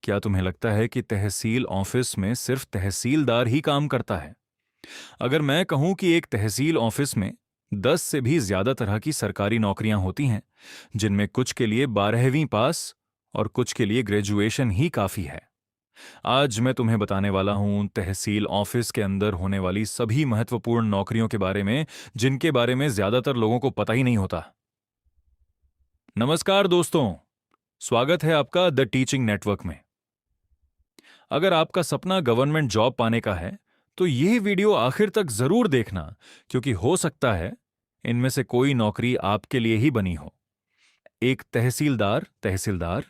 क्या तुम्हें लगता है कि तहसील ऑफिस में सिर्फ तहसीलदार ही काम करता है? अगर मैं कहूं कि एक तहसील ऑफिस में 10 से भी ज्यादा तरह की सरकारी नौकरियां होती हैं, जिनमें कुछ के लिए 12वीं पास और कुछ के लिए ग्रेजुएशन ही काफी है। आज मैं तुम्हें बताने वाला हूं तहसील ऑफिस के अंदर होने वाली सभी महत्वपूर्ण नौकरियों के बारे में, जिनके बारे में ज्यादातर लोगों को पता ही नहीं होता। नमस्कार दोस्तों, स्वागत है आपका द टीचिंग नेटवर्क में। अगर आपका सपना गवर्नमेंट जॉब पाने का है, तो यह वीडियो आखिर तक जरूर देखना, क्योंकि हो सकता है इनमें से कोई नौकरी आपके लिए ही बनी हो। एक तहसीलदार तहसीलदार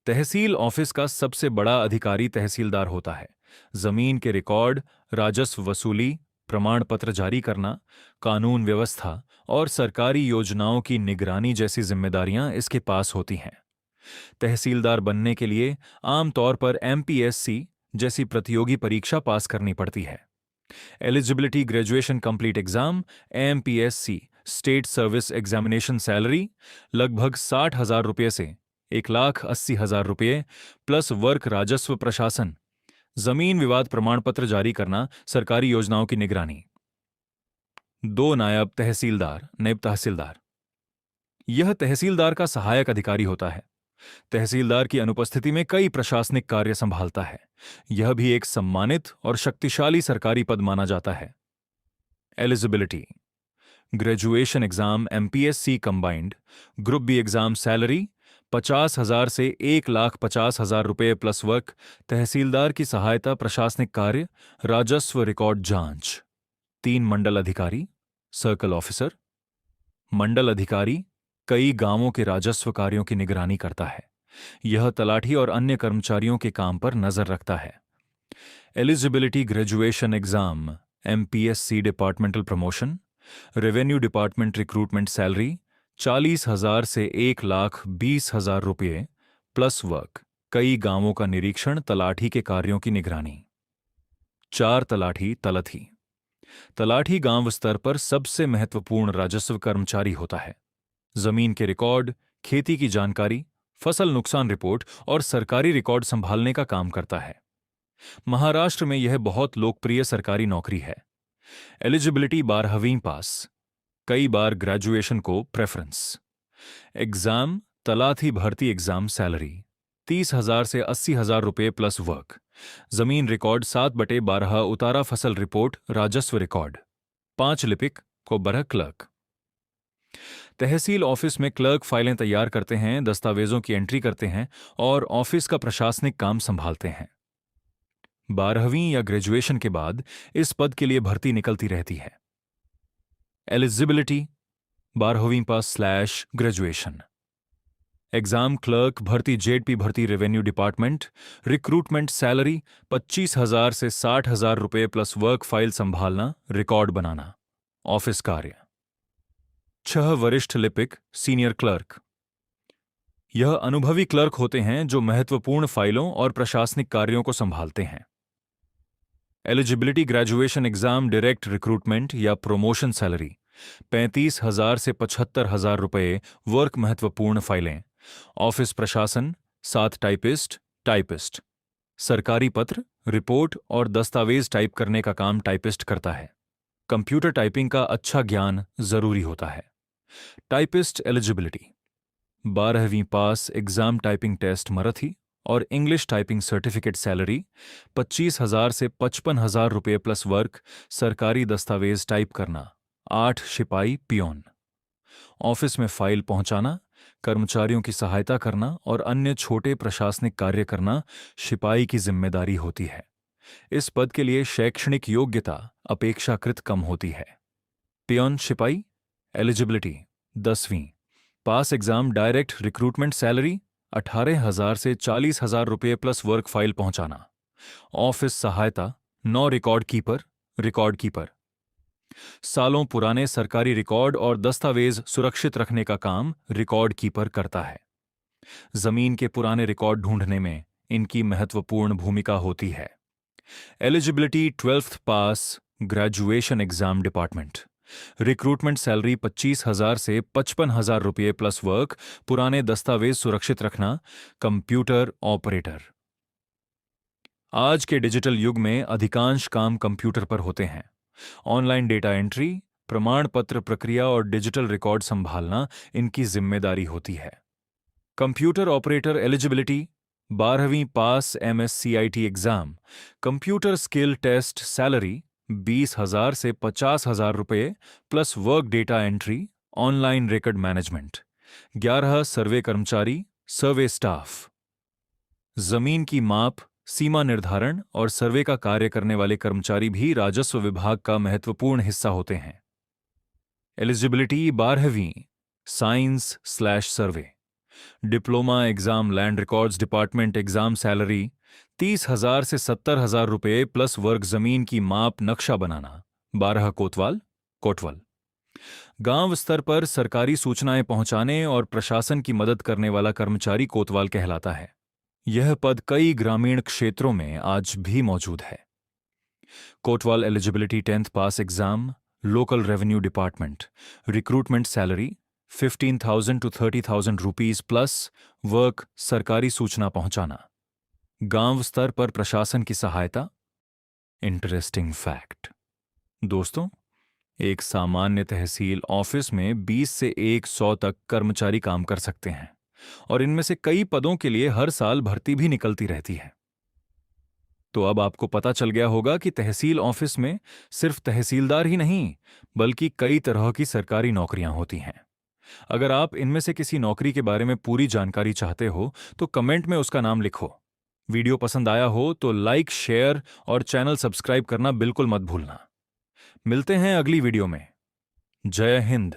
तहसील ऑफिस का सबसे बड़ा अधिकारी तहसीलदार होता है। जमीन के रिकॉर्ड, राजस्व वसूली, प्रमाण पत्र जारी करना, कानून व्यवस्था और सरकारी योजनाओं की निगरानी जैसी जिम्मेदारियां इसके पास होती हैं। तहसीलदार बनने के लिए आमतौर पर एमपीएससी जैसी प्रतियोगी परीक्षा पास करनी पड़ती है। Eligibility graduation complete exam MPSC state service examination salary लगभग 60,000 रुपये से 1,80,000 रुपये प्लस वर्क राजस्व प्रशासन, जमीन विवाद प्रमाण पत्र जारी करना, सरकारी योजनाओं की निगरानी। 2 नायब तहसीलदार नायब तहसीलदार यह तहसीलदार का सहायक अधिकारी होता है। तहसीलदार की अनुपस्थिति में कई प्रशासनिक कार्य संभालता है। यह भी एक सम्मानित और शक्तिशाली सरकारी पद माना जाता है। Eligibility graduation exam MPSC combined, group B exam salary 50,000 से 1,50,000 रुपये प्लस वर्क, तहसीलदार की सहायता प्रशासनिक कार्य, राजस्व रिकॉर्ड जांच। 3 मंडल अधिकारी सर्कल ऑफिसर। मंडल अधिकारी कई गांवों के राजस्व कार्यों की निगरानी करता है। यह तलाठी और अन्य कर्मचारियों के काम पर नजर रखता है। Eligibility graduation exam MPSC departmental promotion, revenue department recruitment salary 40,000 से 1,20,000 रुपये प्लस वर्क, कई गांवों का निरीक्षण, तलाठी के कार्यों की निगरानी। 4 तलाठी तलथी तलाठी गांव स्तर पर सबसे महत्वपूर्ण राजस्व कर्मचारी होता है। जमीन के रिकॉर्ड, खेती की जानकारी, फसल नुकसान रिपोर्ट और सरकारी रिकॉर्ड संभालने का काम करता है। महाराष्ट्र में यह बहुत लोकप्रिय सरकारी नौकरी है। एलिजिबिलिटी 12वीं पास, कई बार ग्रेजुएशन को प्रेफरेंस। एग्जाम तलाठी भर्ती एग्जाम सैलरी 30,000 से 80,000 रुपये प्लस वर्क, जमीन रिकॉर्ड 7/12 उतारा फसल रिपोर्ट, राजस्व रिकॉर्ड। 5 लिपिक को बरह क्लर्क। तहसील ऑफिस में क्लर्क फाइलें तैयार करते हैं, दस्तावेजों की एंट्री करते हैं और ऑफिस का प्रशासनिक काम संभालते हैं। 12वीं या ग्रेजुएशन के बाद इस पद के लिए भर्ती निकलती रहती है। एलिजिबिलिटी 12वीं पास / ग्रेजुएशन। एग्जाम क्लर्क भर्ती जेडपी भर्ती रेवेन्यू डिपार्टमेंट, रिक्रूटमेंट सैलरी 25,000 से 60,000 रुपये प्लस वर्क, फाइल संभालना, रिकॉर्ड बनाना। ऑफिस कार्य 6 वरिष्ठ लिपिक सीनियर क्लर्क। यह अनुभवी क्लर्क होते हैं जो महत्वपूर्ण फाइलों और प्रशासनिक कार्यों को संभालते हैं। Eligibility graduation exam direct recruitment या प्रमोशन सैलरी 35,000 से 75,000 रुपये, वर्क महत्वपूर्ण फाइलें। ऑफिस प्रशासन 7 टाइपिस्ट। सरकारी पत्र, रिपोर्ट और दस्तावेज टाइप करने का काम टाइपिस्ट करता है। कंप्यूटर टाइपिंग का अच्छा ज्ञान जरूरी होता है। टाइपिस्ट एलिजिबिलिटी 12वीं पास, एग्जाम टाइपिंग टेस्ट मराठी और इंग्लिश टाइपिंग सर्टिफिकेट सैलरी 25,000 से 55,000 रुपये प्लस वर्क, सरकारी दस्तावेज टाइप करना। 8 सिपाही पियोन। ऑफिस में फाइल पहुंचाना, कर्मचारियों की सहायता करना और अन्य छोटे प्रशासनिक कार्य करना सिपाही की जिम्मेदारी होती है। इस पद के लिए शैक्षणिक योग्यता अपेक्षाकृत कम होती है। पियोन सिपाही एलिजिबिलिटी 10वीं पास, एग्जाम डायरेक्ट रिक्रूटमेंट सैलरी 18,000 से 40,000 रुपये प्लस वर्क, फाइल पहुंचाना। ऑफिस सहायता 9 रिकॉर्ड कीपर। सालों पुराने सरकारी रिकॉर्ड और दस्तावेज सुरक्षित रखने का काम रिकॉर्ड कीपर करता है। जमीन के पुराने रिकॉर्ड ढूंढने में इनकी महत्वपूर्ण भूमिका होती है। Eligibility 12th pass, graduation exam department. Recruitment salary 25,000 से 55,000 रुपये प्लस वर्क, पुराने दस्तावेज सुरक्षित रखना, कंप्यूटर ऑपरेटर। आज के डिजिटल युग में अधिकांश काम कंप्यूटर पर होते हैं। ऑनलाइन डेटा एंट्री, प्रमाण पत्र प्रक्रिया और डिजिटल रिकॉर्ड संभालना इनकी जिम्मेदारी होती है। कंप्यूटर ऑपरेटर एलिजिबिलिटी, 12वीं pass MSCIT exam, computer skill test, salary 20,000 से 50,000 रुपये plus work data entry, online record management. 11 survey कर्मचारी, सर्वे स्टाफ। जमीन की माप, सीमा निर्धारण और सर्वे का कार्य करने वाले कर्मचारी भी राजस्व विभाग का महत्वपूर्ण हिस्सा होते हैं। एलिजिबिलिटी 12वीं science survey, diploma exam, land records department exam, salary 30,000 से 70,000 रुपये प्लस वर्ग जमीन की माप, नक्शा बनाना। 12 कोतवाल। गांव स्तर पर सरकारी सूचनाएं पहुंचाने और प्रशासन की मदद करने वाला कर्मचारी कोतवाल कहलाता है। यह पद कई ग्रामीण क्षेत्रों में आज भी मौजूद है। कोतवाल eligibility 10th pass exam, local revenue department, recruitment, salary 15,000 to 30,000 rupees plus work, सरकारी सूचना पहुंचाना। गांव स्तर पर प्रशासन की सहायता। इंटरेस्टिंग फैक्ट दोस्तों, एक सामान्य तहसील ऑफिस में 20 से 100 तक कर्मचारी काम कर सकते हैं और इनमें से कई पदों के लिए हर साल भर्ती भी निकलती रहती है। तो अब आपको पता चल गया होगा कि तहसील ऑफिस में सिर्फ तहसीलदार ही नहीं, बल्कि कई तरह की सरकारी नौकरियां होती हैं। अगर आप इनमें से किसी नौकरी के बारे में पूरी जानकारी चाहते हो तो कमेंट में उसका नाम लिखो। वीडियो पसंद आया हो तो लाइक, शेयर और चैनल सब्सक्राइब करना बिल्कुल मत भूलना। मिलते हैं अगली वीडियो में। जय हिंद।